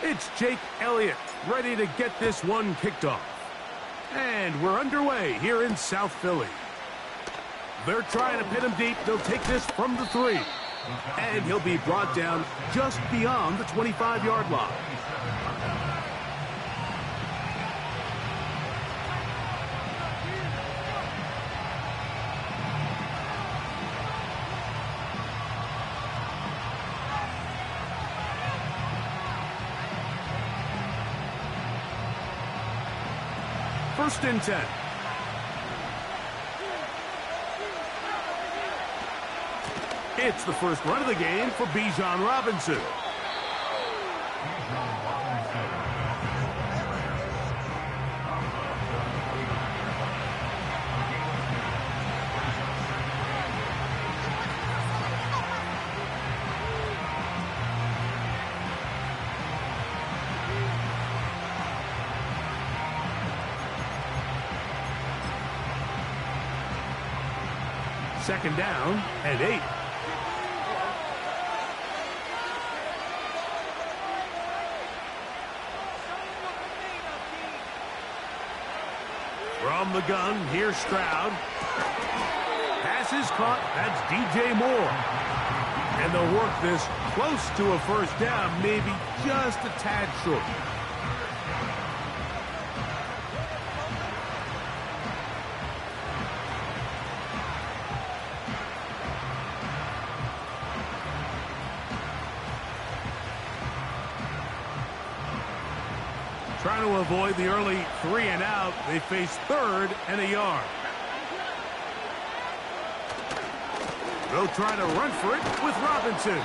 It's Jake Elliott ready to get this one kicked off. And we're underway here in South Philly. They're trying to pin him deep. They'll take this from the 3. And he'll be brought down just beyond the 25-yard line. First and 10. It's the first run of the game for Bijan Robinson. Second down and 8. From the gun, here's Stroud. Pass is caught. That's DJ Moore. And they'll work this close to a first down, maybe just a tad short. Trying to avoid the early 3 and out. They face 3rd and a yard. They'll try to run for it with Robinson.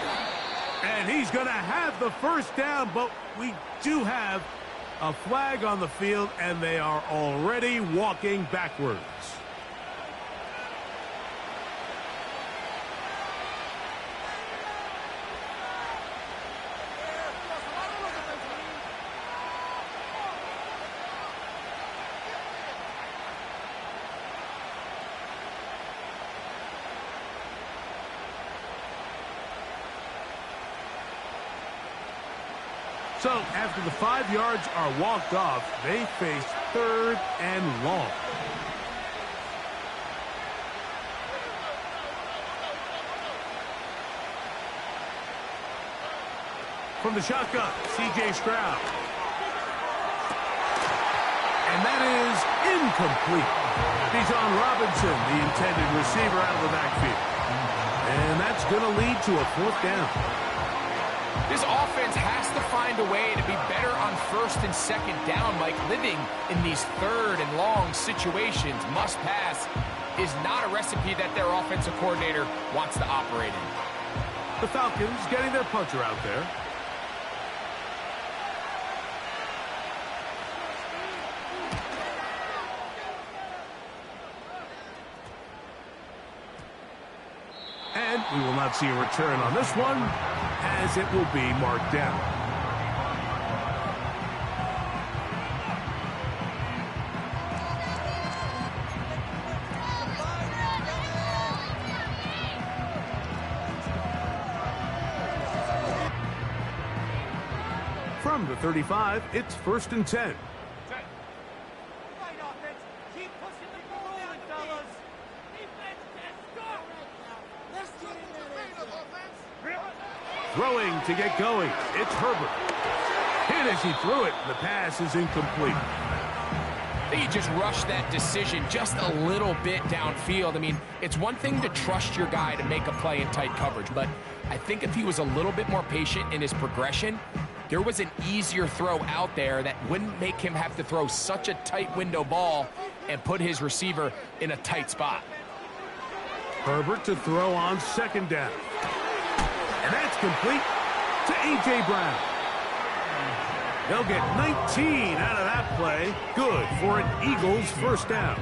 And he's going to have the first down, but we do have a flag on the field, and they are already walking backwards. So, after the 5 yards are walked off, they face 3rd and long. From the shotgun, C.J. Stroud. And that is incomplete. Bijan Robinson, the intended receiver, out of the backfield. And that's going to lead to a 4th down. This offense has to find a way to be better on 1st and 2nd down, Mike. Living in these 3rd and long situations, must pass, is not a recipe that their offensive coordinator wants to operate in. The Falcons getting their puncher out there. And we will not see a return on this one, as it will be marked down. From the 35, it's 1st and 10. Throwing to get going. It's Herbert. Hit as he threw it. The pass is incomplete. I think he just rushed that decision just a little bit downfield. I mean, it's one thing to trust your guy to make a play in tight coverage, but I think if he was a little bit more patient in his progression, there was an easier throw out there that wouldn't make him have to throw such a tight window ball and put his receiver in a tight spot. Herbert to throw on 2nd down. And that's complete to A.J. Brown. They'll get 19 out of that play. Good for an Eagles 1st down.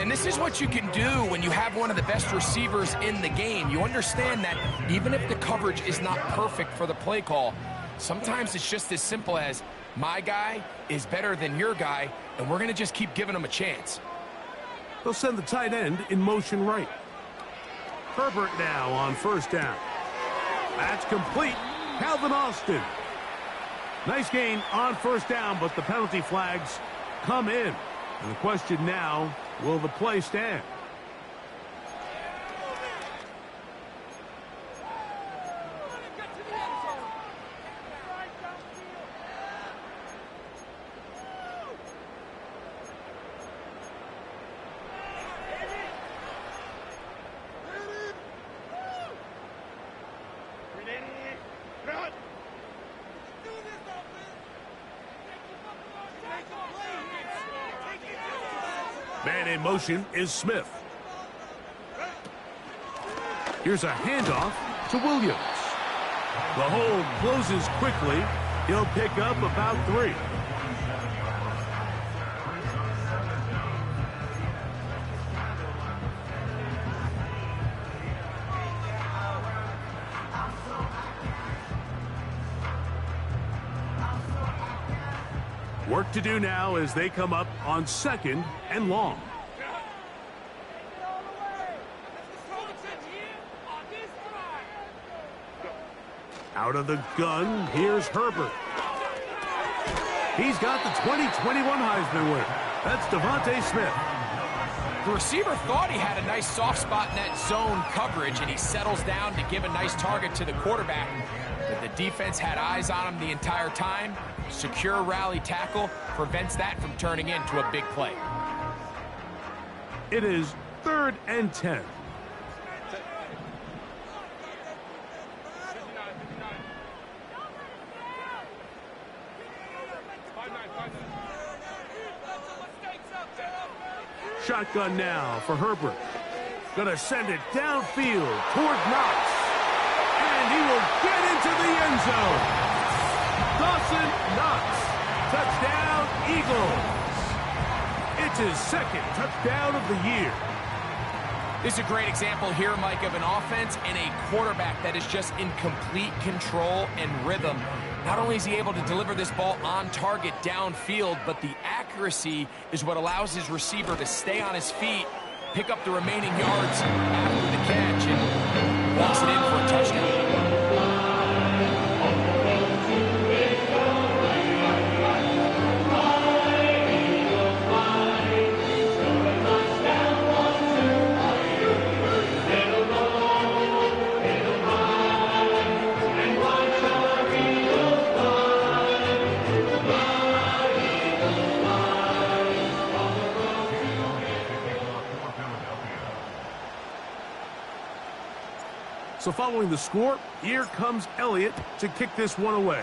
And this is what you can do when you have one of the best receivers in the game. You understand that even if the coverage is not perfect for the play call, sometimes it's just as simple as, my guy is better than your guy, and we're going to just keep giving him a chance. They'll send the tight end in motion right. Herbert now on first down. That's complete. Calvin Austin. Nice gain on first down, but the penalty flags come in. And the question now, will the play stand? Man in motion is Smith. Here's a handoff to Williams. The hold closes quickly. He'll pick up about 3. Work to do now as they come up on 2nd and long. Out of the gun, here's Herbert. He's got the 2021 Heisman winner. That's Devontae Smith. The receiver thought he had a nice soft spot in that zone coverage, and he settles down to give a nice target to the quarterback. But the defense had eyes on him the entire time. Secure rally tackle prevents that from turning into a big play. It is 3rd and 10. Shotgun now for Herbert. Gonna send it downfield toward Knox. And he will get into the end zone. Dawson Knox. Touchdown, Eagles. It's his 2nd touchdown of the year. This is a great example here, Mike, of an offense and a quarterback that is just in complete control and rhythm. Not only is he able to deliver this ball on target downfield, but the accuracy is what allows his receiver to stay on his feet, pick up the remaining yards after the catch, and walks it in for a touchdown. So following the score, here comes Elliott to kick this one away.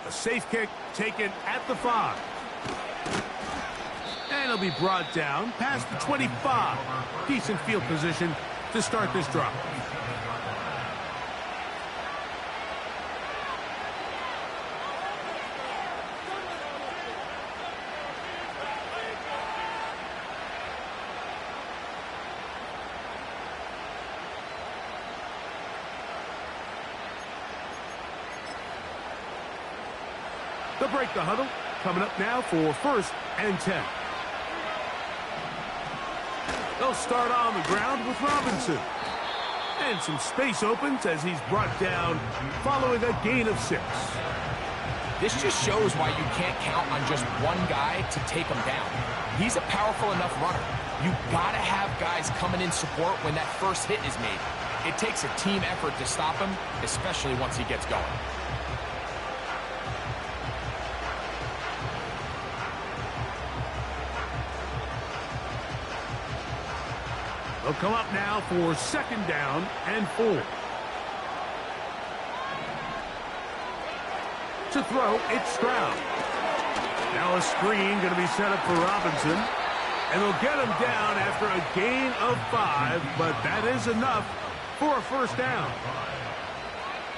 A safe kick taken at the 5. And it'll be brought down past the 25. Decent field position to start this drive. They'll break the huddle. Coming up now for 1st and 10. They'll start on the ground with Robinson. And some space opens as he's brought down following a gain of 6. This just shows why you can't count on just one guy to take him down. He's a powerful enough runner. You've got to have guys coming in support when that first hit is made. It takes a team effort to stop him, especially once he gets going. They'll come up now for 2nd down and 4. To throw, it's Stroud. Now a screen going to be set up for Robinson. And they'll get him down after a gain of 5, but that is enough for a 1st down.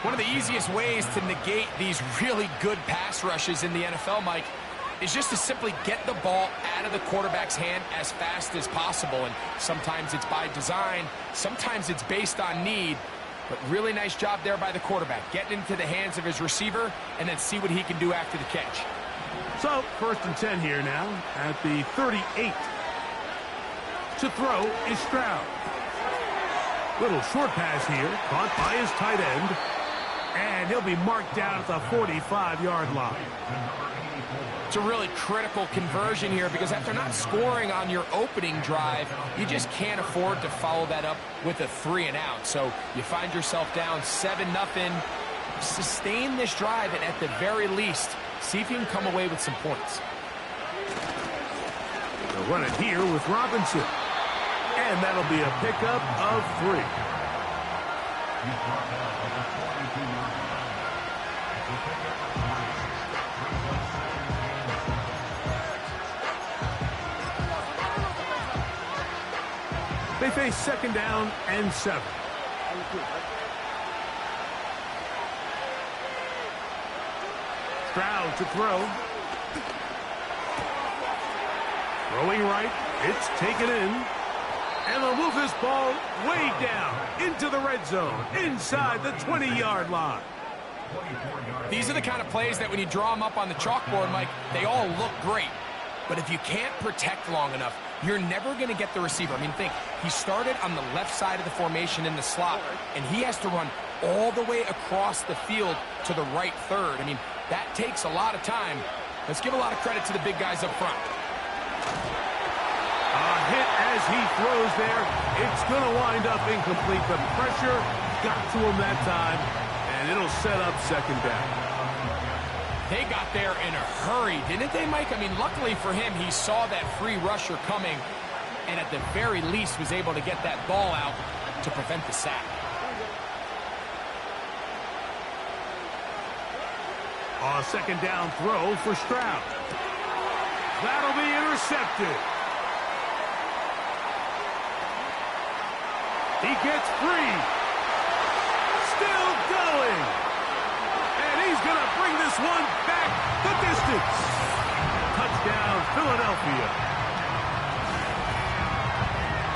One of the easiest ways to negate these really good pass rushes in the NFL, Mike, is just to simply get the ball out of the quarterback's hand as fast as possible. And sometimes it's by design, sometimes it's based on need. But really nice job there by the quarterback, getting into the hands of his receiver and then see what he can do after the catch. So, 1st and 10 here now at the 38. To throw is Stroud. Little short pass here, caught by his tight end. And he'll be marked down at the 45-yard line. It's a really critical conversion here because after not scoring on your opening drive, you just can't afford to follow that up with a 3 and out. So you find yourself down 7-0. Sustain this drive and at the very least, see if you can come away with some points. They'll run it here with Robinson. And that'll be a pickup of 3. They face 2nd down and 7. Stroud to throw. Throwing right. It's taken in. And they'll move this ball way down into the red zone, inside the 20-yard line. These are the kind of plays that when you draw them up on the chalkboard, Mike, they all look great. But if you can't protect long enough, you're never going to get the receiver. I mean, think, he started on the left side of the formation in the slot, and he has to run all the way across the field to the right third. I mean, that takes a lot of time. Let's give a lot of credit to the big guys up front. A hit as he throws there. It's going to wind up incomplete. The pressure got to him that time, and it'll set up 2nd down. They got there in a hurry, didn't they, Mike? I mean, luckily for him, he saw that free rusher coming, and at the very least was able to get that ball out to prevent the sack. A 2nd down throw for Stroud. That'll be intercepted. He gets free. Still going. And he's going to bring this one back the distance. Touchdown, Philadelphia.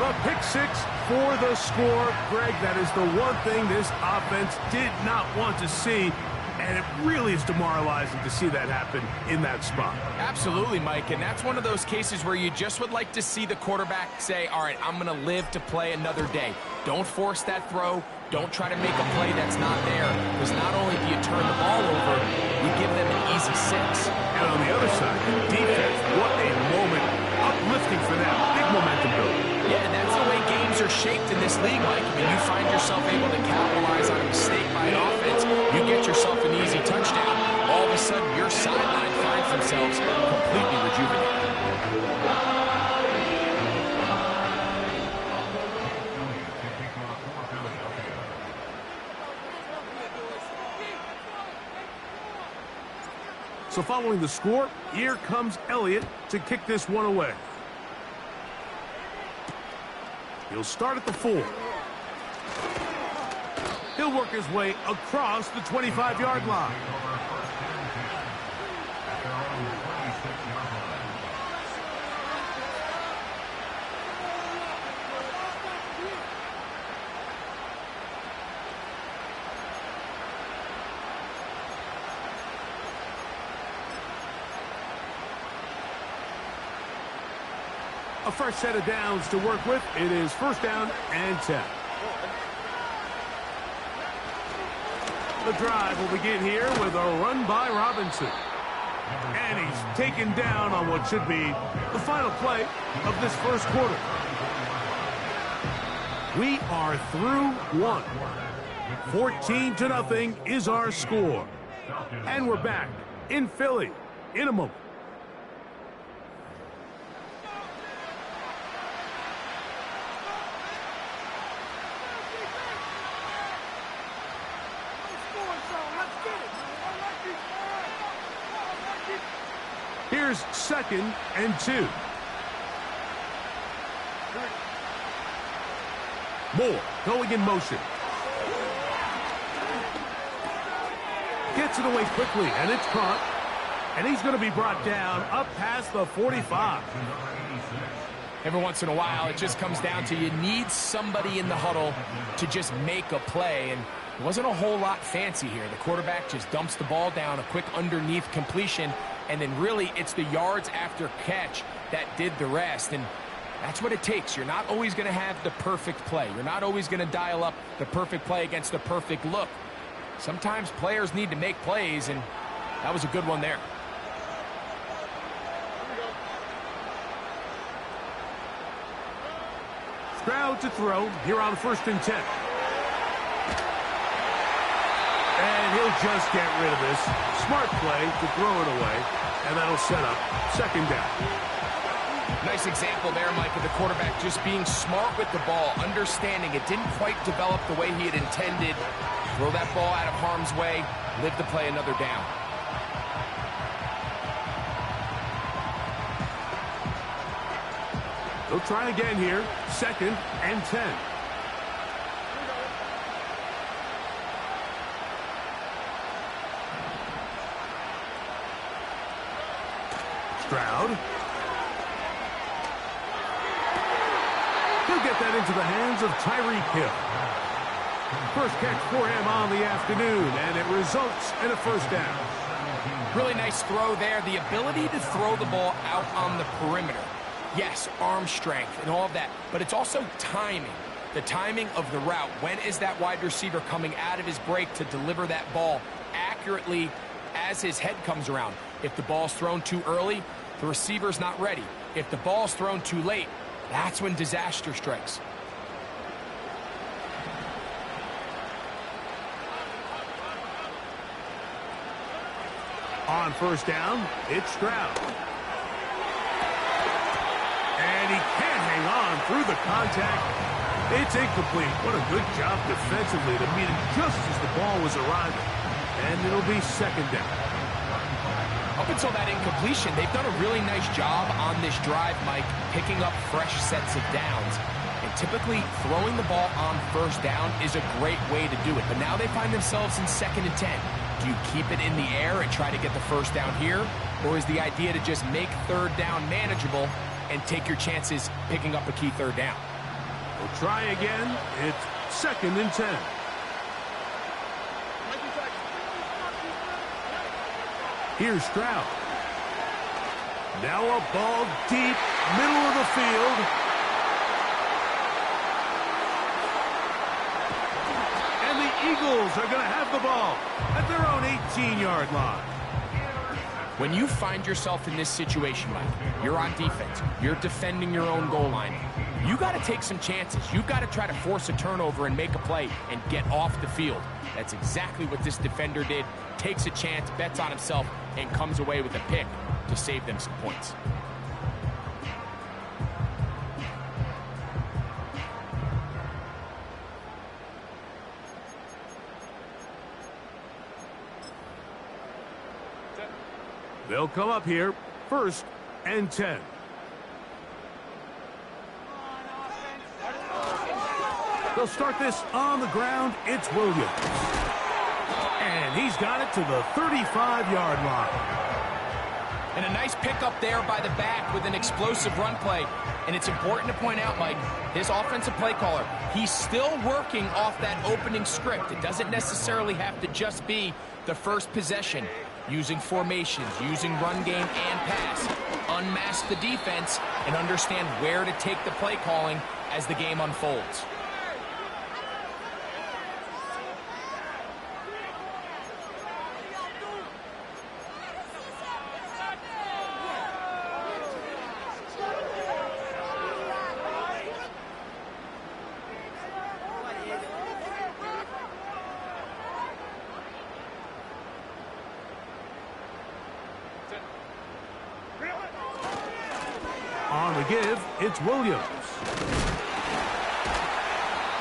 The pick 6 for the score. Greg, that is the one thing this offense did not want to see. And it really is demoralizing to see that happen in that spot. Absolutely, Mike, and that's one of those cases where you just would like to see the quarterback say, all right, I'm going to live to play another day. Don't force that throw. Don't try to make a play that's not there, because not only do you turn the ball over, you give them an easy 6. And on the other side, defense, what a moment. Uplifting for them. Big momentum building. Yeah, and that's the way games are shaped in this league, Mike. I mean, you find yourself able to capitalize on a mistake by an offense, you get yourself an easy touchdown. All of a sudden, your sideline finds themselves completely rejuvenated. So following the score, here comes Elliott to kick this one away. He'll start at the 4. He'll work his way across the 25-yard line. A fresh set of downs to work with. It is 1st down and 10. The drive will begin here with a run by Robinson. And he's taken down on what should be the final play of this 1st quarter. We are through 1. 14-0 is our score. And we're back in Philly in a moment. Here's 2nd and 2. Moore going in motion. Gets it away quickly, and it's caught. And he's going to be brought down up past the 45. Every once in a while, it just comes down to you need somebody in the huddle to just make a play. And it wasn't a whole lot fancy here. The quarterback just dumps the ball down, a quick underneath completion. And then really, it's the yards after catch that did the rest. And That's what it takes. You're not always going to have the perfect play. You're not always going to dial up the perfect play against the perfect look. Sometimes players need to make plays, and that was a good one there. Stroud to throw here on 1st and 10. And he'll just get rid of this. Smart play to throw it away, and that'll set up 2nd down. Nice example there, Mike, of the quarterback just being smart with the ball, understanding it didn't quite develop the way he had intended. Throw that ball out of harm's way, live to play another down. They'll try again here, 2nd and 10. Stroud. He'll get that into the hands of Tyreek Hill. First catch for him on the afternoon, and it results in a 1st down. Really nice throw there. The ability to throw the ball out on the perimeter. Yes, arm strength and all of that, but it's also timing. The timing of the route. When is that wide receiver coming out of his break to deliver that ball accurately as his head comes around? If the ball's thrown too early, the receiver's not ready. If the ball's thrown too late, that's when disaster strikes. On 1st down, it's Stroud. And he can't hang on through the contact. It's incomplete. What a good job defensively to meet it just as the ball was arriving. And it'll be 2nd down. Up until that incompletion, they've done a really nice job on this drive, Mike, picking up fresh sets of downs. And typically, throwing the ball on 1st down is a great way to do it. But now they find themselves in 2nd and 10. Do you keep it in the air and try to get the 1st down here? Or is the idea to just make 3rd down manageable and take your chances picking up a key 3rd down? We'll try again. It's 2nd and 10. Here's Stroud. Now a ball deep, middle of the field. And the Eagles are going to have the ball at their own 18-yard line. When you find yourself in this situation, Mike, you're on defense, you're defending your own goal line, you got to take some chances. You've got to try to force a turnover and make a play and get off the field. That's exactly what this defender did. Takes a chance, bets on himself, and comes away with a pick to save them some points. They'll come up here, 1st and 10. They'll start this on the ground. It's Williams. And he's got it to the 35-yard line. And a nice pickup there by the back with an explosive run play. And it's important to point out, Mike, his offensive play caller, he's still working off that opening script. It doesn't necessarily have to just be the first possession. Using formations, using run game and pass. Unmask the defense and understand where to take the play calling as the game unfolds. On the give, it's Williams.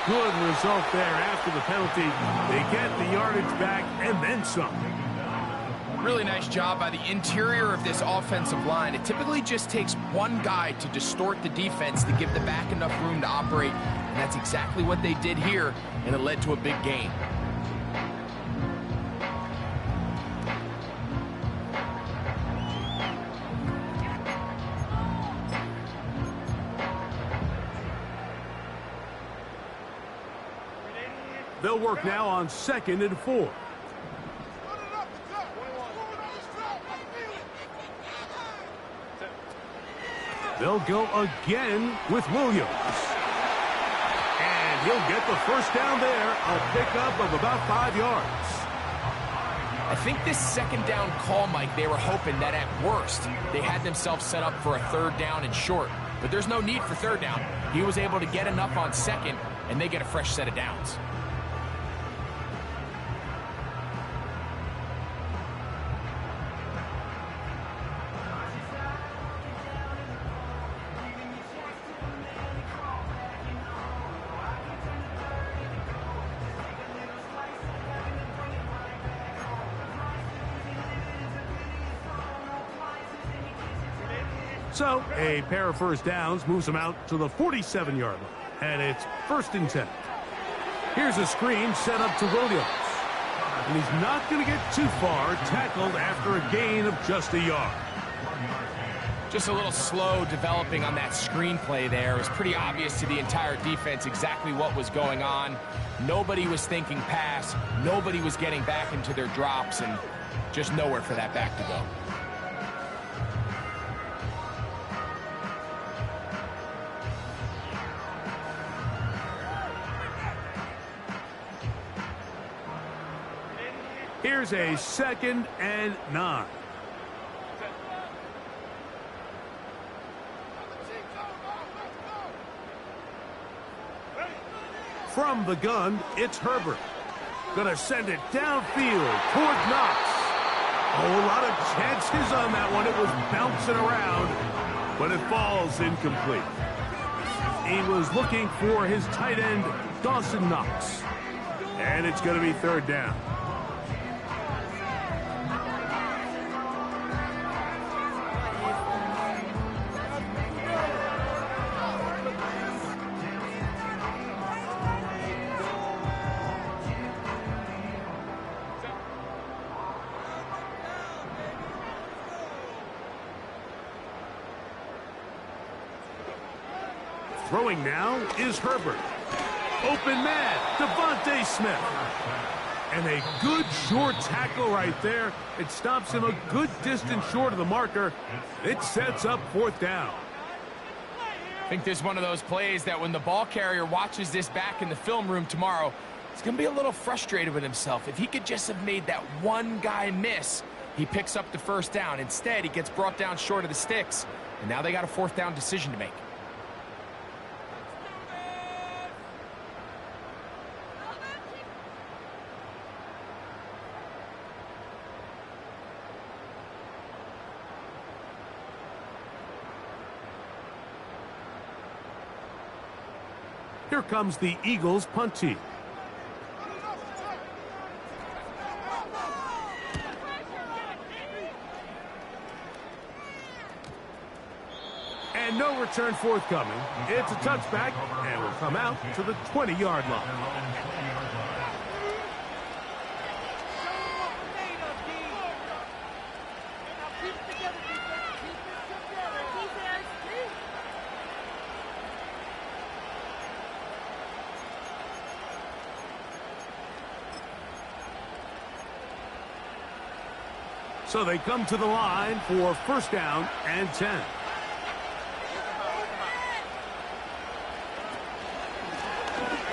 Good result there after the penalty. They get the yardage back and then some. Really nice job by the interior of this offensive line. It typically just takes one guy to distort the defense to give the back enough room to operate. And that's exactly what they did here, and it led to a big gain. They'll work now on 2nd and 4. They'll go again with Williams. And he'll get the first down there, a pickup of about 5 yards. I think this second down call, Mike, they were hoping that at worst they had themselves set up for a third down and short. But there's no need for third down. He was able to get enough on second, and they get a fresh set of downs. So, a pair of first downs moves him out to the 47-yard line. And it's 1st and 10. Here's a screen set up to Williams. And he's not going to get too far, tackled after a gain of just a yard. Just a little slow developing on that screenplay there. It was pretty obvious to the entire defense exactly what was going on. Nobody was thinking pass. Nobody was getting back into their drops, and just nowhere for that back to go. Here's a 2nd and 9. From the gun, it's Herbert. Gonna send it downfield toward Knox. Oh, a lot of chances on that one. It was bouncing around, but it falls incomplete. He was looking for his tight end, Dawson Knox. And it's gonna be 3rd down. Throwing now is Herbert. Open man, Devontae Smith. And a good short tackle right there. It stops him a good distance short of the marker. It sets up 4th down. I think this is one of those plays that when the ball carrier watches this back in the film room tomorrow, he's going to be a little frustrated with himself. If he could just have made that one guy miss, he picks up the first down. Instead, he gets brought down short of the sticks, and now they got a 4th down decision to make. Here comes the Eagles punt team. And no return forthcoming. It's a touchback, and will come out to the 20-yard line. So they come to the line for 1st down and 10.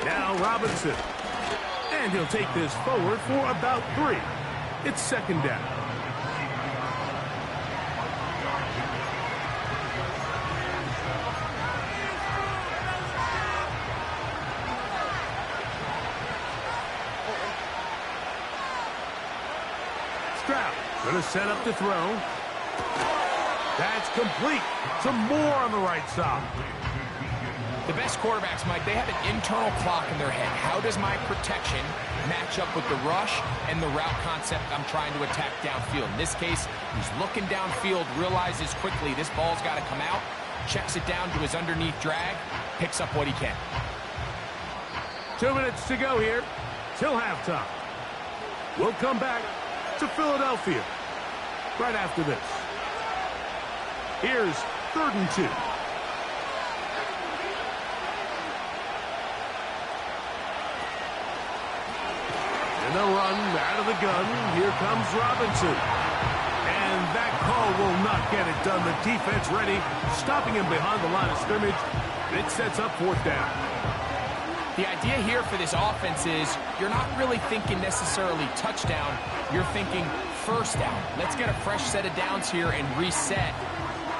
Now Robinson. And he'll take this forward for about 3. It's 2nd down. Stroud. Going to set up to throw. That's complete. Some more on the right side. The best quarterbacks, Mike, they have an internal clock in their head. How does my protection match up with the rush and the route concept I'm trying to attack downfield? In this case, he's looking downfield, realizes quickly this ball's got to come out, checks it down to his underneath drag, picks up what he can. 2 minutes to go here till halftime. We'll come back to Philadelphia right after this. Here's 3rd and 2. And they'll run out of the gun. Here comes Robinson. And And that call will not get it done. The defense ready, stopping him behind the line of scrimmage. It sets up 4th down. The idea here for this offense is you're not really thinking necessarily touchdown. You're thinking 1st down. Let's get a fresh set of downs here and reset.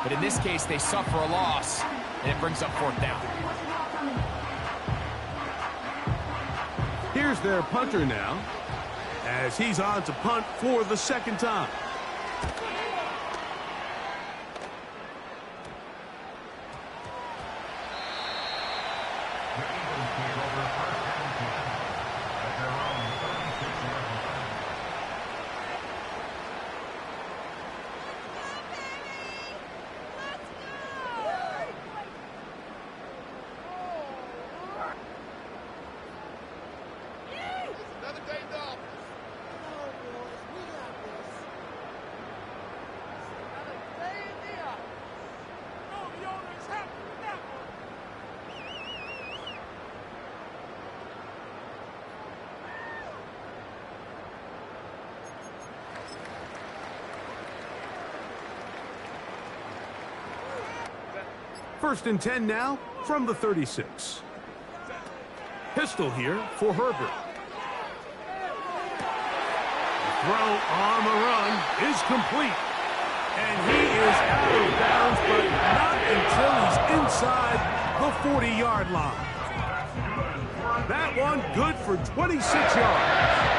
But in this case, they suffer a loss, and it brings up 4th down. Here's their punter now, as he's on to punt for the 2nd time. First and 10 now from the 36. Pistol here for Herbert. The throw on the run is complete. And he is out of bounds, but not until he's inside the 40-yard line. That one good for 26 yards.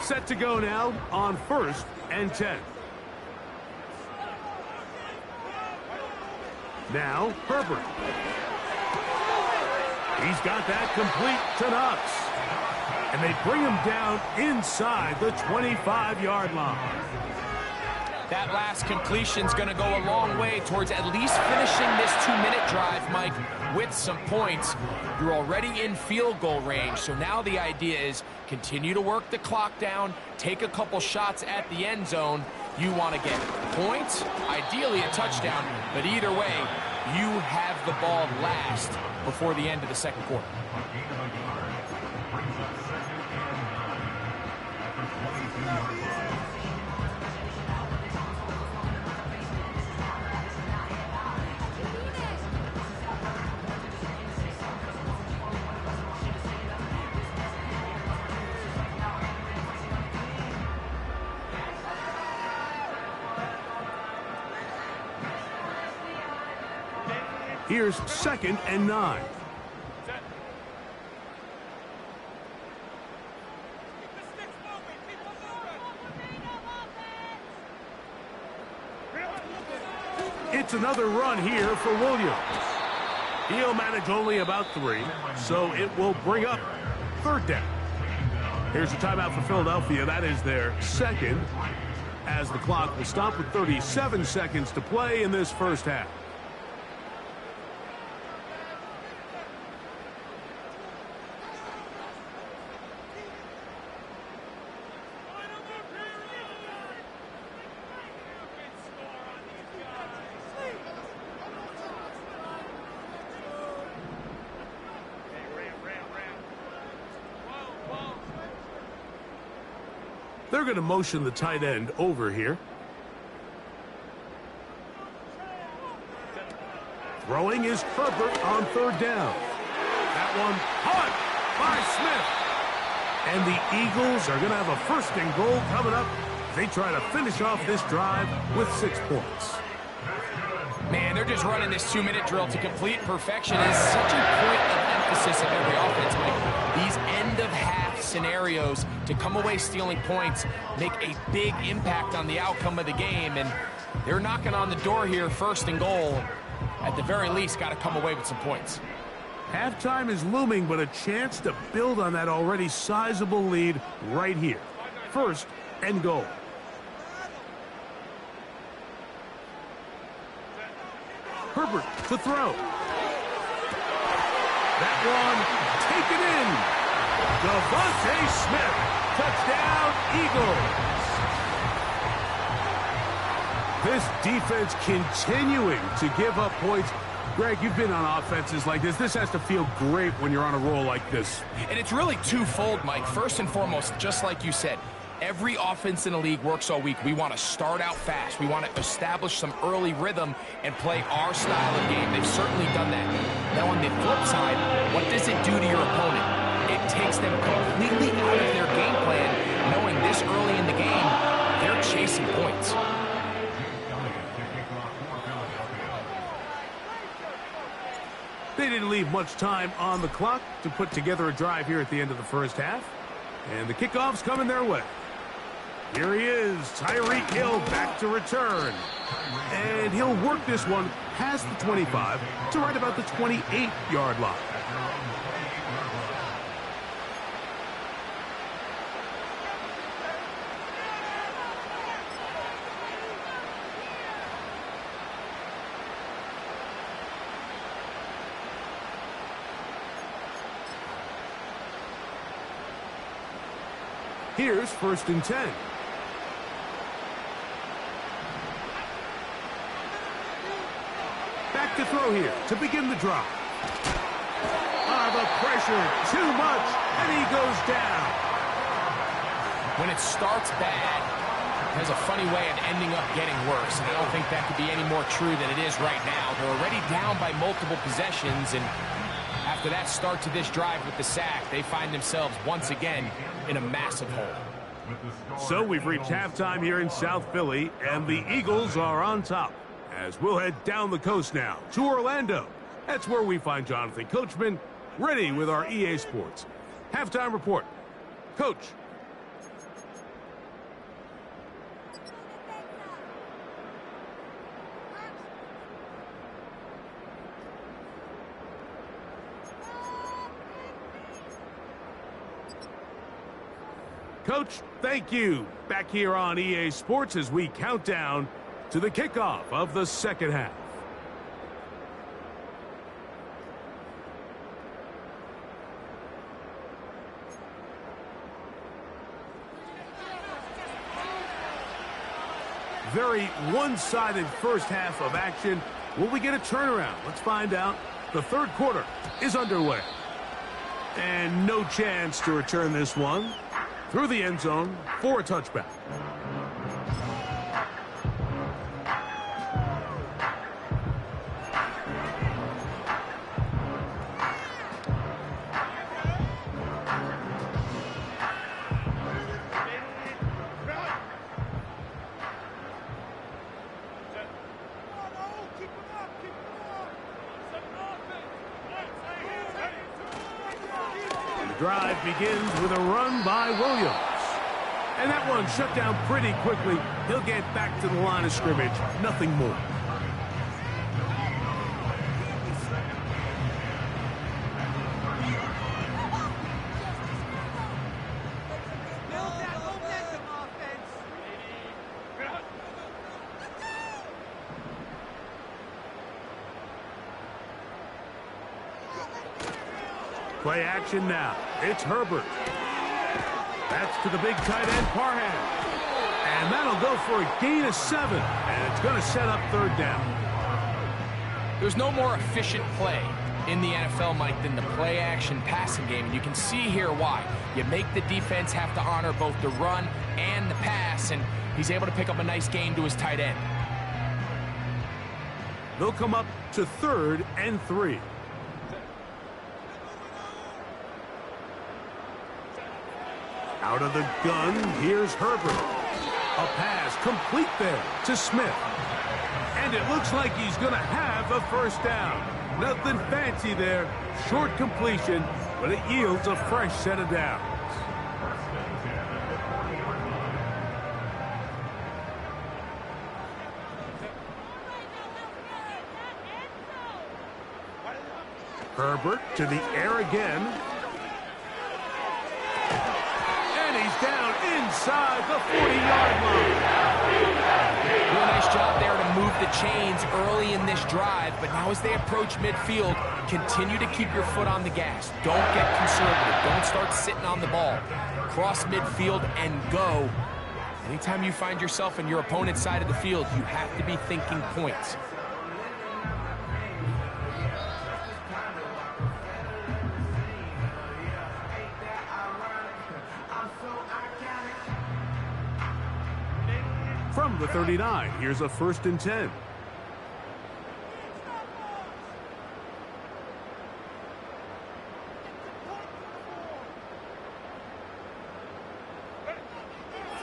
Set to go now on 1st and 10. Now Herbert. He's got that complete to Knox. And they bring him down inside the 25-yard line. That last completion's going to go a long way towards at least finishing this 2-minute drive, Mike, with some points. You're already in field goal range, so now the idea is continue to work the clock down, take a couple shots at the end zone. You want to get points, ideally a touchdown, but either way, you have the ball last before the end of the 2nd quarter. Here's 2nd and 9. It's another run here for Williams. He'll manage only about 3, so it will bring up 3rd down. Here's a timeout for Philadelphia. That is their 2nd, as the clock will stop with 37 seconds to play in this 1st half. They're going to motion the tight end over here. Throwing is Herbert on 3rd down. That one caught by Smith. And the Eagles are going to have a 1st and goal coming up. They try to finish off this drive with 6 points. Man, they're just running this 2-minute drill to complete perfection. It's such a point of emphasis of every offense, Mike. These end-of-half scenarios to come away stealing points make a big impact on the outcome of the game, and they're knocking on the door here, 1st and goal. At the very least, got to come away with some points. Halftime is looming, but a chance to build on that already sizable lead right here. 1st and goal. Herbert to throw. That one taken in. Devontae Smith. Touchdown, Eagles. This defense continuing to give up points Greg, you've been on offenses like this. This has to feel great when you're on a roll like this. And it's really twofold, Mike. First and foremost, just like you said, every offense in the league works all week. We want to start out fast. We want to establish some early rhythm and play our style of game. They've certainly done that. Now, on the flip side, what does it do to your opponent? It takes them completely out of their game plan, knowing this early in the game, they're chasing points. They didn't leave much time on the clock to put together a drive here at the end of the first half. And the kickoff's coming their way. Here he is, Tyreek Hill back to return. And he'll work this one past the 25 to right about the 28-yard line. Here's 1st and 10. Back to throw here to begin the drive. The pressure, too much, and he goes down. When it starts bad, it has a funny way of ending up getting worse, and I don't think that could be any more true than it is right now. They're already down by multiple possessions, and after that start to this drive with the sack, they find themselves once again in a massive hole. So we've reached halftime here in South Philly, and the Eagles are on top. As we'll head down the coast now to Orlando. That's where we find Jonathan Coachman ready with our EA Sports halftime report. Coach. Coach, thank you. Back here on EA Sports as we count down to the kickoff of the second half. Very one-sided first half of action. Will we get a turnaround? Let's find out. The third quarter is underway. And no chance to return this one through the end zone for a touchback. Drive begins with a run by Williams. And that one shut down pretty quickly. He'll get back to the line of scrimmage. Nothing more. Play action now. It's Herbert. That's to the big tight end, Parham. And that'll go for a gain of 7. And it's going to set up third down. There's no more efficient play in the NFL, Mike, than the play action passing game. And you can see here why. You make the defense have to honor both the run and the pass. And he's able to pick up a nice gain to his tight end. They'll come up to 3rd and 3. Out of the gun, here's Herbert. A pass complete there to Smith. And it looks like he's going to have a first down. Nothing fancy there. Short completion, but it yields a fresh set of downs. Herbert to the air again. Down inside the 40-yard line. Real nice job there to move the chains early in this drive, but now as they approach midfield, continue to keep your foot on the gas. Don't get conservative. Don't start sitting on the ball. Cross midfield and go. Anytime you find yourself in your opponent's side of the field, you have to be thinking points. from the 39. Here's a 1st and 10.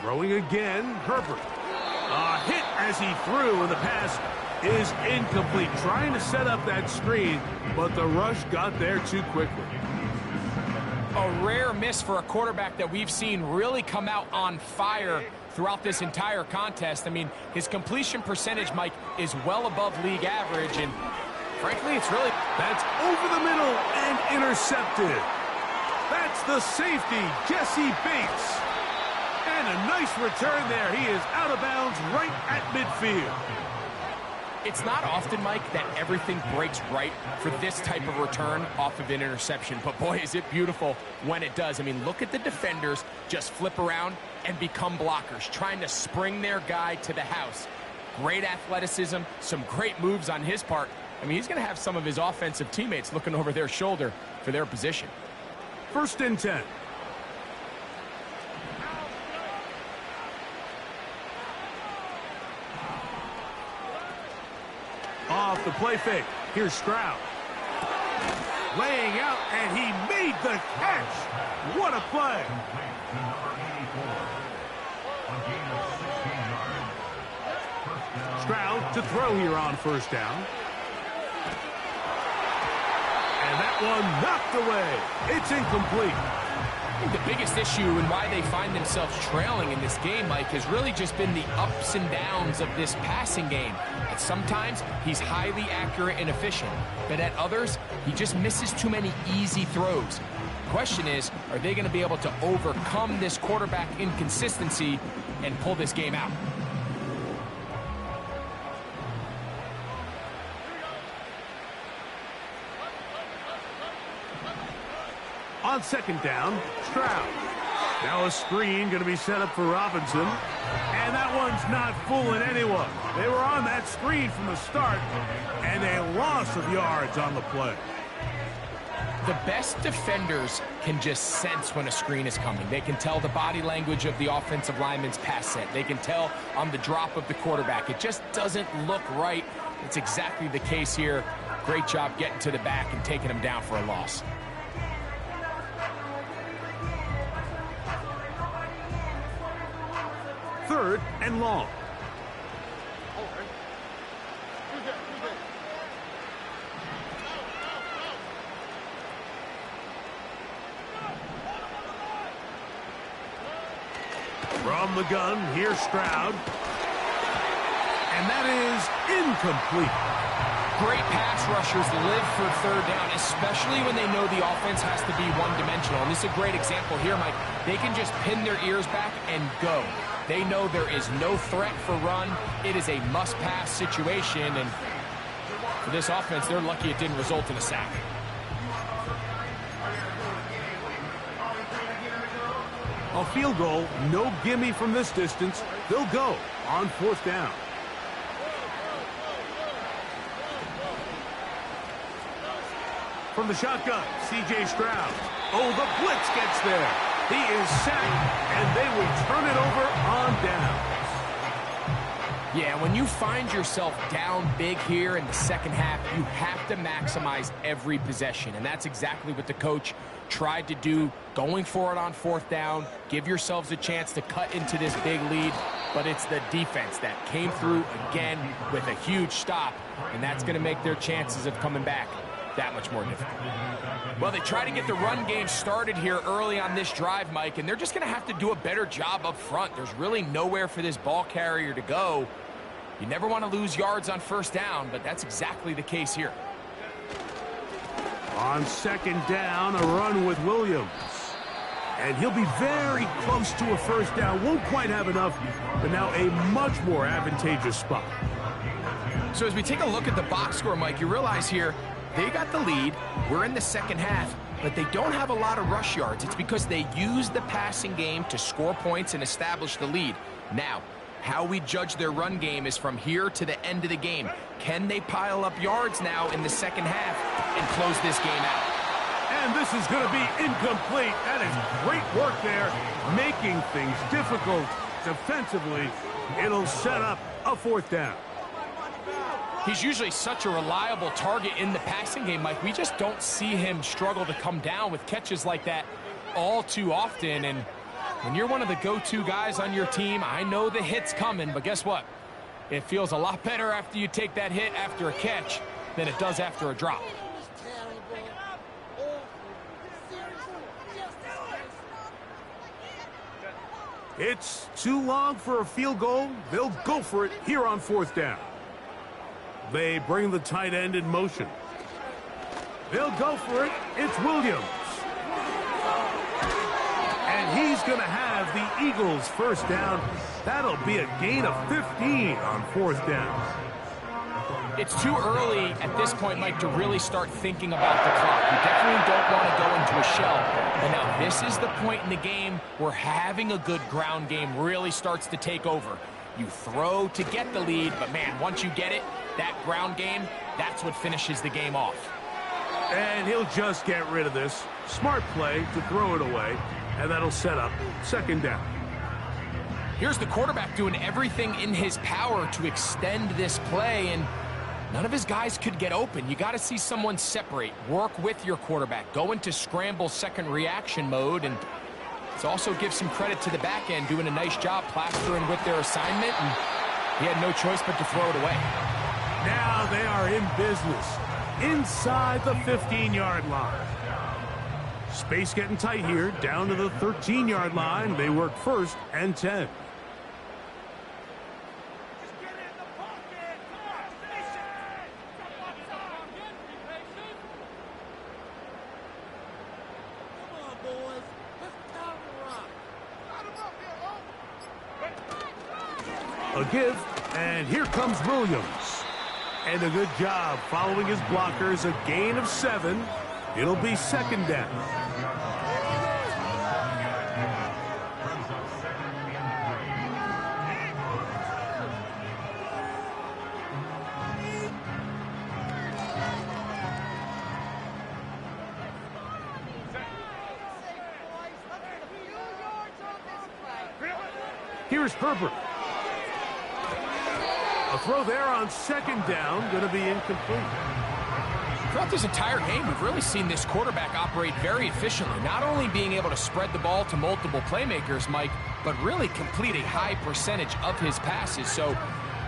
Throwing again, Herbert. A hit as he threw, and the pass is incomplete. Trying to set up that screen, but the rush got there too quickly. A rare miss for a quarterback that we've seen really come out on fire throughout this entire contest. I mean, his completion percentage, Mike, is well above league average, and frankly, it's really... That's over the middle and intercepted. That's the safety, Jesse Bates. And a nice return there. He is out of bounds right at midfield. It's not often, Mike, that everything breaks right for this type of return off of an interception. But, boy, is it beautiful when it does. I mean, look at the defenders just flip around and become blockers, trying to spring their guy to the house. Great athleticism, some great moves on his part. I mean, he's going to have some of his offensive teammates looking over their shoulder for their position. 1st and 10. Off the play fake. Here's Stroud. Laying out, and he made the catch. What a play. Stroud to throw here on 1st down. And that one knocked away. It's incomplete. I think the biggest issue and why they find themselves trailing in this game, Mike, has really just been the ups and downs of this passing game. And sometimes he's highly accurate and efficient, but at others, he just misses too many easy throws. The question is, are they going to be able to overcome this quarterback inconsistency and pull this game out? On 2nd down, Stroud. Now a screen going to be set up for Robinson. And that one's not fooling anyone. They were on that screen from the start, and a loss of yards on the play. The best defenders can just sense when a screen is coming. They can tell the body language of the offensive lineman's pass set. They can tell on the drop of the quarterback. It just doesn't look right. It's exactly the case here. Great job getting to the back and taking him down for a loss. 3rd and long. From the gun, here's Stroud. And that is incomplete. Great pass rushers live for 3rd down, especially when they know the offense has to be one-dimensional. And this is a great example here, Mike. They can just pin their ears back and go. They know there is no threat for run. It is a must-pass situation, and for this offense, they're lucky it didn't result in a sack. A field goal, no gimme from this distance. They'll go on 4th down. From the shotgun, C.J. Stroud. Oh, the blitz gets there. He is sacked, and they will turn it over on downs. Yeah, when you find yourself down big here in the 2nd half, you have to maximize every possession, and that's exactly what the coach tried to do, going for it on 4th down, give yourselves a chance to cut into this big lead, but it's the defense that came through again with a huge stop, and that's going to make their chances of coming back that much more difficult. Well, they try to get the run game started here early on this drive, Mike, and they're just going to have to do a better job up front. There's really nowhere for this ball carrier to go. You never want to lose yards on 1st down, but that's exactly the case here. On 2nd down, a run with Williams. And he'll be very close to a 1st down. Won't quite have enough, but now a much more advantageous spot. So as we take a look at the box score, Mike, you realize here, they got the lead. We're in the 2nd half, but they don't have a lot of rush yards. It's because they use the passing game to score points and establish the lead. Now, how we judge their run game is from here to the end of the game. Can they pile up yards now in the 2nd half and close this game out? And this is going to be incomplete. That is great work there, making things difficult defensively. It'll set up a fourth down. He's usually such a reliable target in the passing game, Mike. We just don't see him struggle to come down with catches like that all too often. And when you're one of the go-to guys on your team, I know the hit's coming, but guess what? It feels a lot better after you take that hit after a catch than it does after a drop. It's too long for a field goal. They'll go for it here on fourth down. They bring the tight end in motion. They'll go for it. It's Williams. And he's going to have the Eagles first down. That'll be a gain of 15 on fourth down. It's too early at this point, Mike, to really start thinking about the clock. You definitely don't want to go into a shell. But now this is the point in the game where having a good ground game really starts to take over. You throw to get the lead, but man, once you get it, that ground game, that's what finishes the game off. And he'll just get rid of this. Smart play to throw it away, and that'll set up second down. Here's the quarterback doing everything in his power to extend this play, and none of his guys could get open. You got to see someone separate, work with your quarterback, go into scramble second reaction mode, and let's also give some credit to the back end doing a nice job plastering with their assignment, and he had no choice but to throw it away. Now they are in business inside the 15-yard line. Space getting tight here, down to the 13-yard line. They work first and 10. A give, and here comes Williams. And a good job following his blockers, a gain of 7. It'll be second down. Here's Herbert. A throw there on second down, going to be incomplete. Throughout this entire game, we've really seen this quarterback operate very efficiently, not only being able to spread the ball to multiple playmakers, Mike, but really complete a high percentage of his passes. So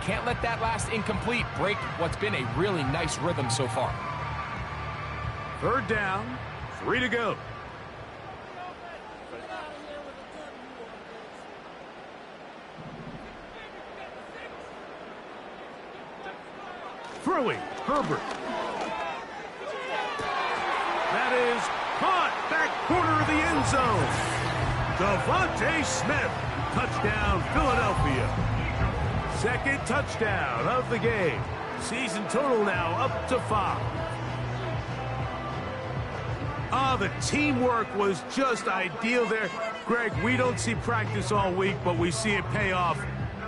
can't let that last incomplete break what's been a really nice rhythm so far. Third down, 3 to go. Throwing, Herbert. That is caught back corner of the end zone. Devontae Smith, touchdown Philadelphia. Second touchdown of the game. Season total now up to 5. The teamwork was just ideal there. Greg, we don't see practice all week, but we see it pay off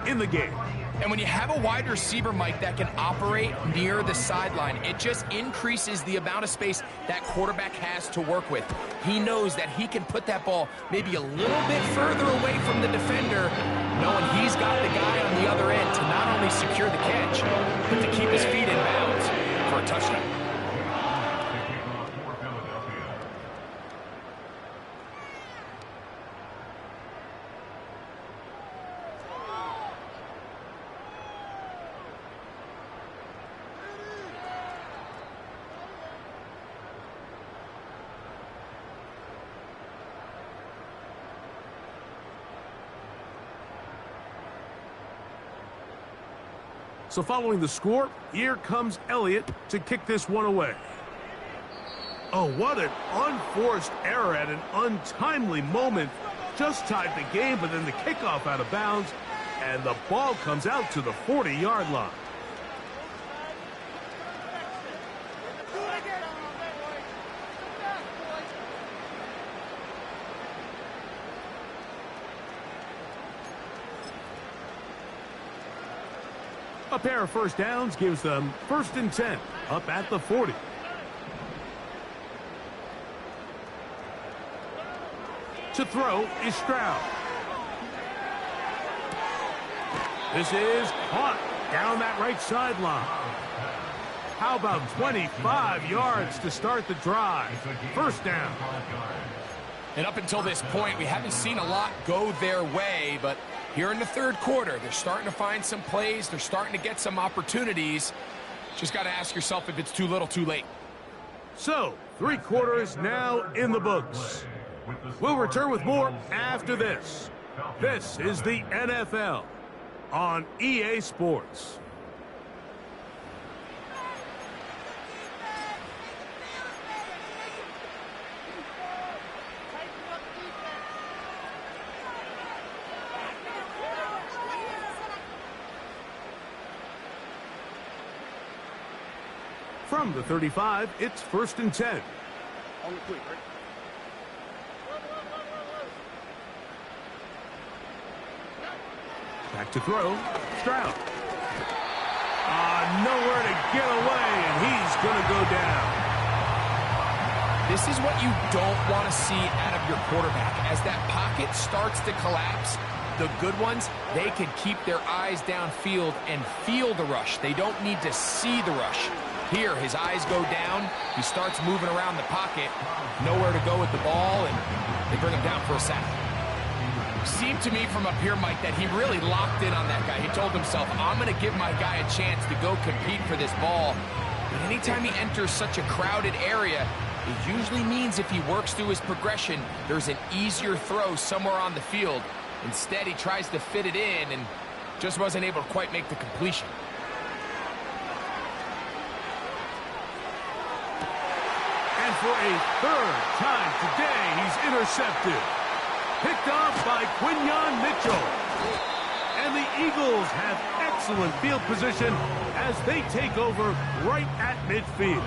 in the game. And when you have a wide receiver, Mike, that can operate near the sideline, it just increases the amount of space that quarterback has to work with. He knows that he can put that ball maybe a little bit further away from the defender, knowing he's got the guy on the other end to not only secure the catch, but to keep his feet in bounds for a touchdown. So following the score, here comes Elliott to kick this one away. Oh, what an unforced error at an untimely moment. Just tied the game, but then the kickoff out of bounds, and the ball comes out to the 40-yard line. A pair of first downs gives them first and 10, up at the 40. To throw is Stroud. This is caught down that right sideline. How about 25 yards to start the drive? First down. And up until this point, we haven't seen a lot go their way, but here in the third quarter, they're starting to find some plays. They're starting to get some opportunities. Just got to ask yourself if it's too little, too late. So, 3 quarters now in the books. We'll return with more after this. This is the NFL on EA Sports. From the 35, it's 1st and 10. Back to throw. Stroud. Nowhere to get away, and he's going to go down. This is what you don't want to see out of your quarterback. As that pocket starts to collapse, the good ones, they can keep their eyes downfield and feel the rush. They don't need to see the rush. Here, his eyes go down. He starts moving around the pocket. Nowhere to go with the ball, and they bring him down for a sack. Seemed to me from up here, Mike, that he really locked in on that guy. He told himself, I'm going to give my guy a chance to go compete for this ball. But anytime he enters such a crowded area, it usually means if he works through his progression, there's an easier throw somewhere on the field. Instead, he tries to fit it in and just wasn't able to quite make the completion. And for a third time today, he's intercepted. Picked off by Quinyon Mitchell. And the Eagles have excellent field position as they take over right at midfield.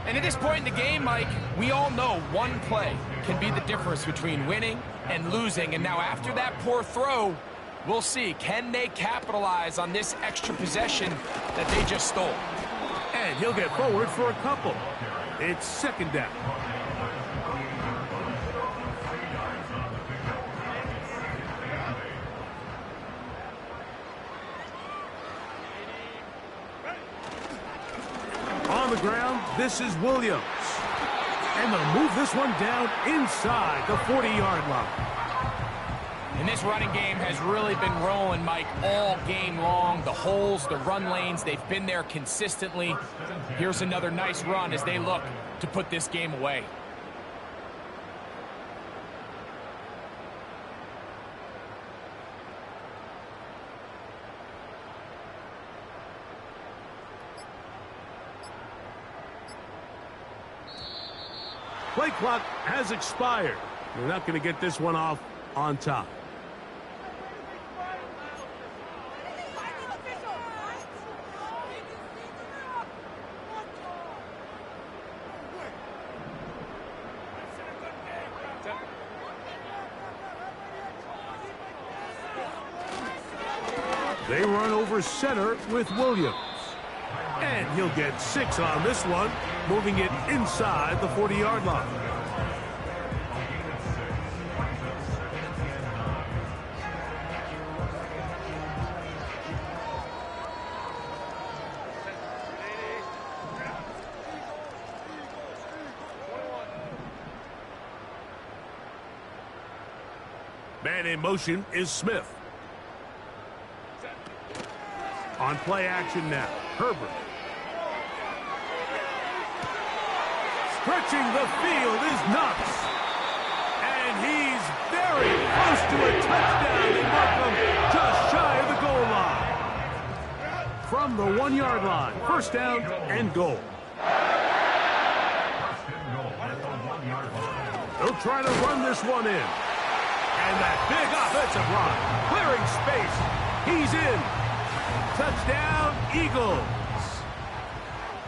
And at this point in the game, Mike, we all know one play can be the difference between winning and losing. And now after that poor throw, we'll see, can they capitalize on this extra possession that they just stole? And he'll get forward for a couple. It's 2nd down. On the ground, this is Williams. And they'll move this one down inside the 40-yard line. And this running game has really been rolling, Mike, all game long. The holes, the run lanes, they've been there consistently. Here's another nice run as they look to put this game away. Play clock has expired. We're not going to get this one off on top. They run over center with Williams. And he'll get 6 on this one, moving it inside the 40-yard line. Man in motion is Smith. On play action now, Herbert. Stretching the field is Knox. And he's very close to a touchdown. They mark him just shy of the goal line. From the 1-yard line, 1st down and goal. They'll try to run this one in. And that big offensive line, clearing space. He's in. Touchdown, Eagles.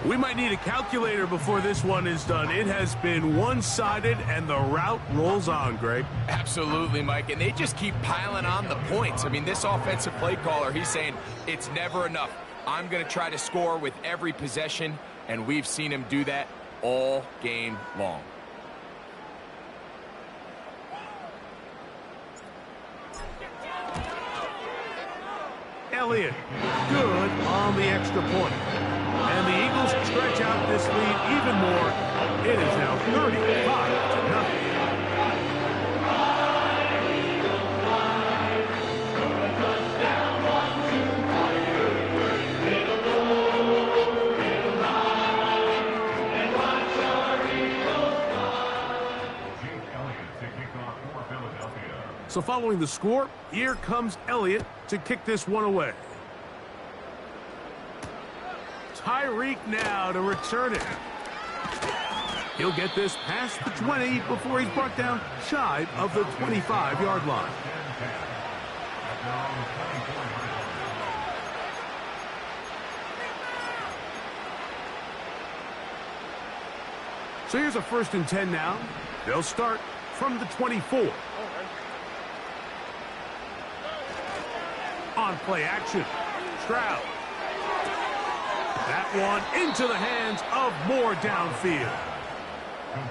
We might need a calculator before this one is done. It has been one-sided, and the route rolls on, Greg. Absolutely, Mike, and they just keep piling on the points. I mean, this offensive play caller, he's saying it's never enough. I'm going to try to score with every possession, and we've seen him do that all game long. Elliott. Good on the extra point. And the Eagles stretch out this lead even more. It is now 35-0. So following the score, here comes Elliott to kick this one away. Tyreek now to return it. He'll get this past the 20 before he's brought down shy of the 25-yard line. So here's a 1st and 10 now. They'll start from the 24. On play action, Stroud. That one into the hands of Moore downfield.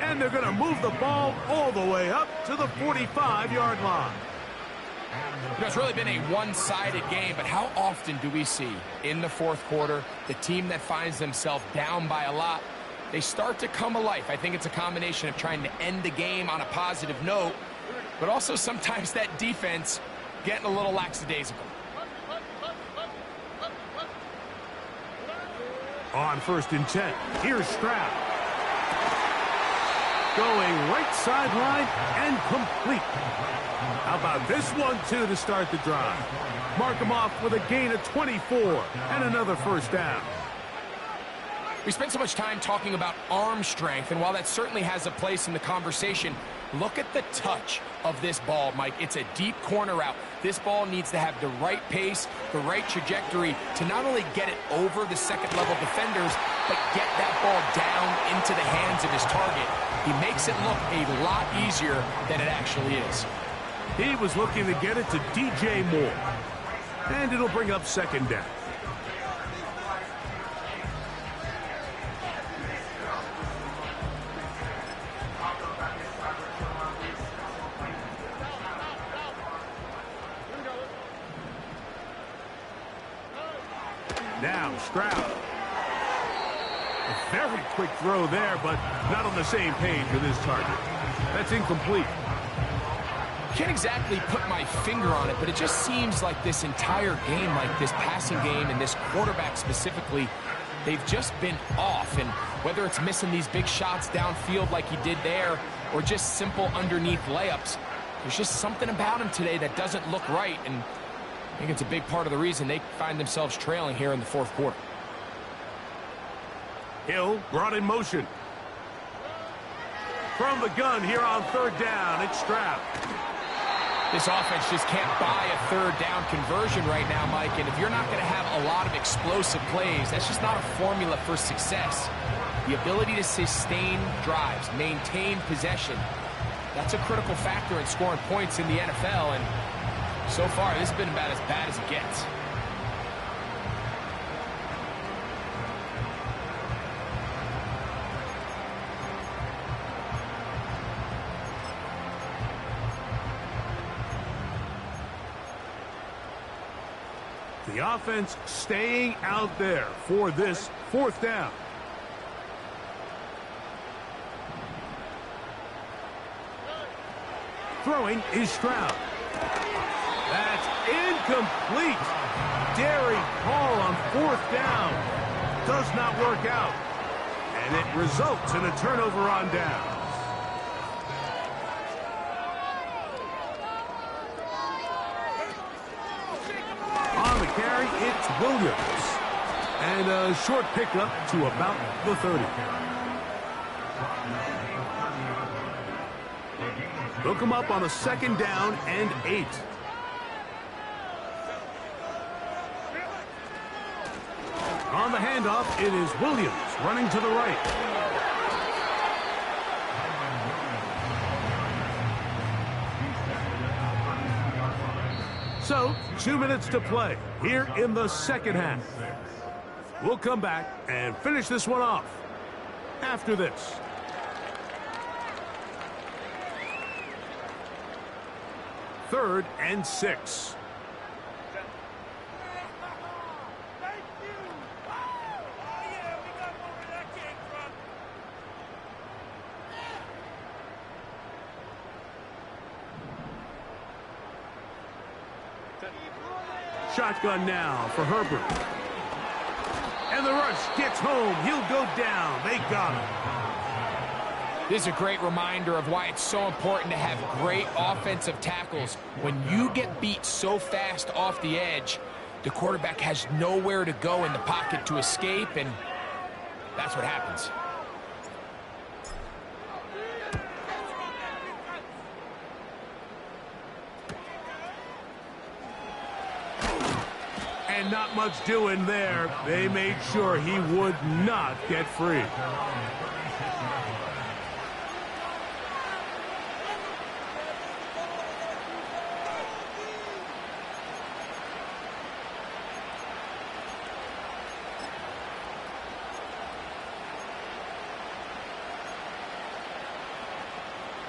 And they're going to move the ball all the way up to the 45-yard line. You know, it's really been a one-sided game, but how often do we see in the 4th quarter the team that finds themselves down by a lot, they start to come alive? I think it's a combination of trying to end the game on a positive note, but also sometimes that defense getting a little lackadaisical. On 1st and 10, here's Stroud. Going right sideline and complete. How about this one, too, to start the drive? Mark him off with a gain of 24 and another 1st down. We spent so much time talking about arm strength, and while that certainly has a place in the conversation, look at the touch of this ball, Mike. It's a deep corner route. This ball needs to have the right pace, the right trajectory to not only get it over the second-level defenders, but get that ball down into the hands of his target. He makes it look a lot easier than it actually is. He was looking to get it to DJ Moore. And it'll bring up 2nd down. Now Stroud. A very quick throw there, but not on the same page with his target. That's incomplete. Can't exactly put my finger on it, but it just seems like this entire game, like this passing game and this quarterback specifically, they've just been off. And whether it's missing these big shots downfield like he did there, or just simple underneath layups, there's just something about him today that doesn't look right. And I think it's a big part of the reason they find themselves trailing here in the 4th quarter. Hill brought in motion. From the gun here on 3rd down, it's Stroud. This offense just can't buy a 3rd down conversion right now, Mike. And if you're not going to have a lot of explosive plays, that's just not a formula for success. The ability to sustain drives, maintain possession, that's a critical factor in scoring points in the NFL. And so far, this has been about as bad as it gets. The offense staying out there for this 4th down. Throwing is Stroud. That's incomplete. Daring call on 4th down. Does not work out. And it results in a turnover on downs. On the carry, it's Williams. And a short pickup to about the 30. They'll come up on a 2nd down and 8. On the handoff, it is Williams running to the right. So, 2 minutes to play here in the 2nd half. We'll come back and finish this one off after this. Third and 6. shotgun now for Herbert. And the rush gets home. He'll go down. They got him. This is a great reminder of why it's so important to have great offensive tackles. When you get beat so fast off the edge, the quarterback has nowhere to go in the pocket to escape, and that's what happens. And not much doing there. They made sure he would not get free.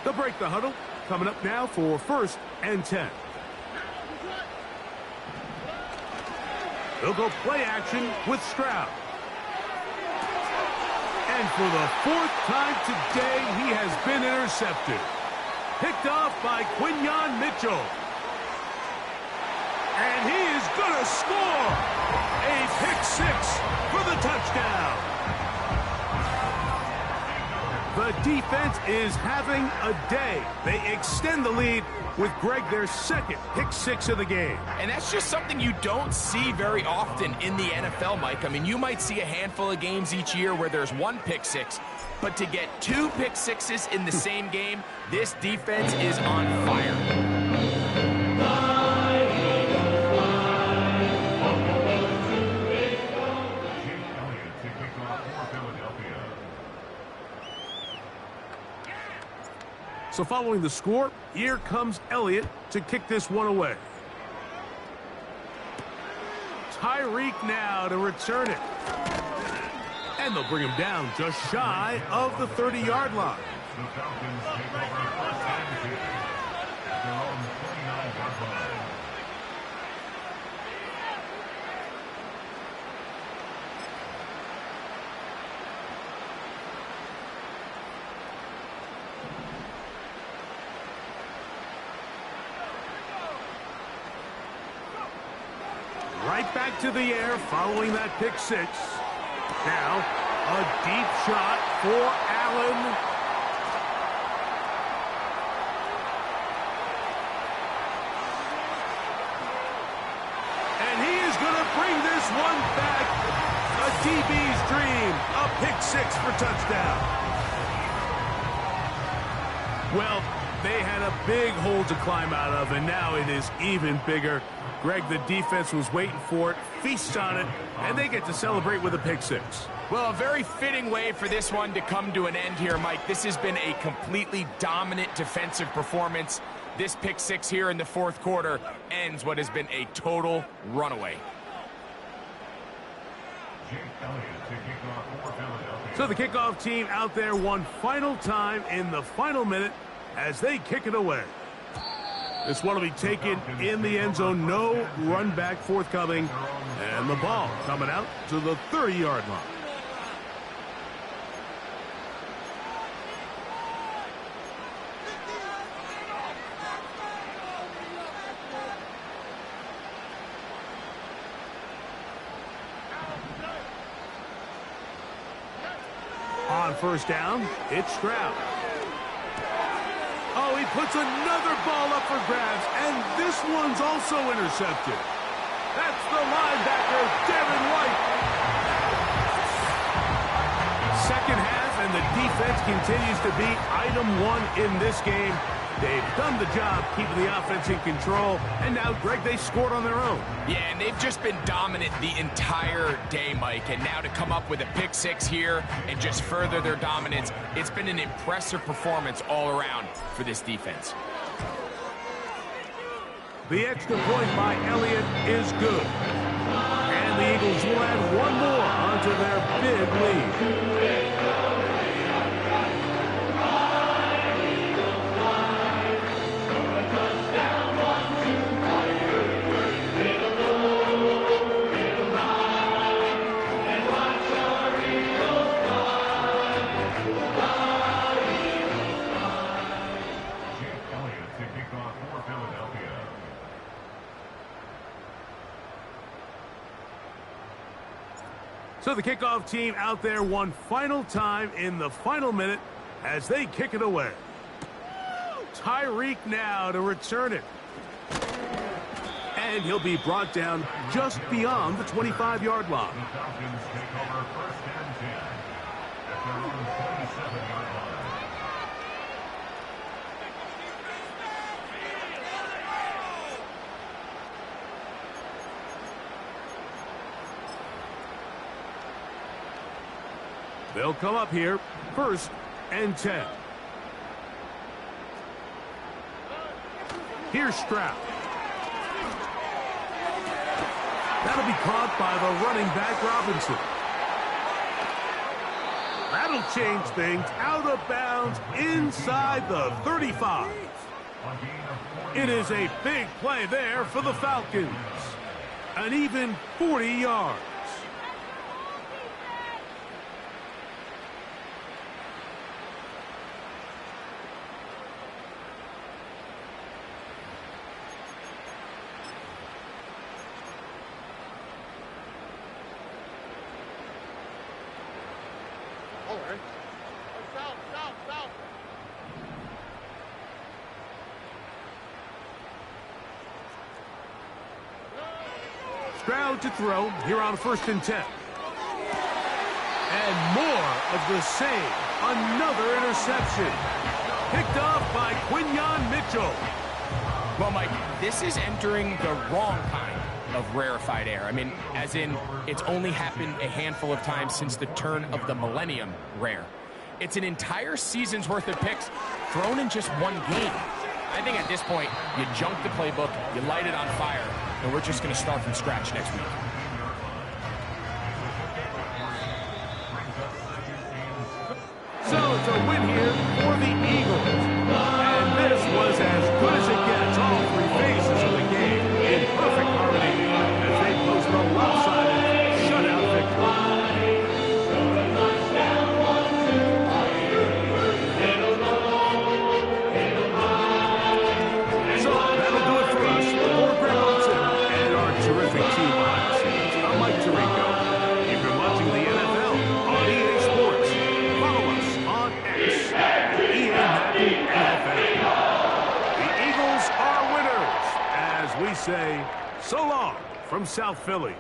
They'll break the huddle. Coming up now for 1st and 10. They'll go play action with Stroud. And for the 4th time today, he has been intercepted. Picked off by Quinyon Mitchell. And he is going to score. A pick 6 for the touchdown. The defense is having a day. They extend the lead with Greg, their 2nd pick 6 of the game. And that's just something you don't see very often in the NFL, Mike. I mean, you might see a handful of games each year where there's 1 pick 6, but to get 2 pick 6s in the same game, this defense is on fire. So following the score, here comes Elliott to kick this one away. Tyreek now to return it. And they'll bring him down just shy of the 30-yard line. The Falcons take over 1st and 10 at their own 29-yard line. Right back to the air following that pick 6. Now, a deep shot for Allen. And he is going to bring this one back. A DB's dream. A pick 6 for touchdown. Well, they had a big hole to climb out of, and now it is even bigger. Greg, the defense was waiting for it, feasts on it, and they get to celebrate with a pick 6. Well, a very fitting way for this one to come to an end here, Mike. This has been a completely dominant defensive performance. This pick 6 here in the 4th quarter ends what has been a total runaway. So the kickoff team out there one final time in the final minute as they kick it away. This one will be taken in the end zone. No run back forthcoming. And the ball coming out to the 30-yard line. On 1st down, it's Stroud. Oh, he puts another ball up for grabs, and this one's also intercepted. That's the linebacker, Devin White. 2nd half, and the defense continues to be item 1 in this game. They've done the job keeping the offense in control, and now, Greg, they scored on their own. Yeah, and they've just been dominant the entire day, Mike, and now to come up with a pick 6 here and just further their dominance, it's been an impressive performance all around for this defense. The extra point by Elliott is good. And the Eagles will add one more onto their big lead. So the kickoff team out there one final time in the final minute as they kick it away. Tyreek now to return it. And he'll be brought down just beyond the 25-yard line. The Falcons take over first and 10 at their own 27-yard line. They'll come up here, first and 10. Here's Stroud. That'll be caught by the running back, Robinson. That'll change things out of bounds inside the 35. It is a big play there for the Falcons. An even 40 yards. Stroud to throw here on first and 10. And more of the same. Another interception. Picked off by Quinyon Mitchell. Well, Mike, this is entering the wrong kind of rarefied air. I mean, as in, it's only happened a handful of times since the turn of the millennium rare. It's an entire season's worth of picks thrown in just one game. I think at this point, you junk the playbook, you light it on fire, and we're just going to start from scratch next week. So it's a win here for the Eagles. And this was as good as it gets. All three phases of the game in perfect harmony as they post a lopsided shutout victory. So that'll do it for us. For Greg Olsen and our terrific team behind the scenes. I'm Mike Tirico. You've been watching the NFL on EA Sports. Follow us on X at EA Madden NFL. The Eagles are winners, as we say so long from South Philly.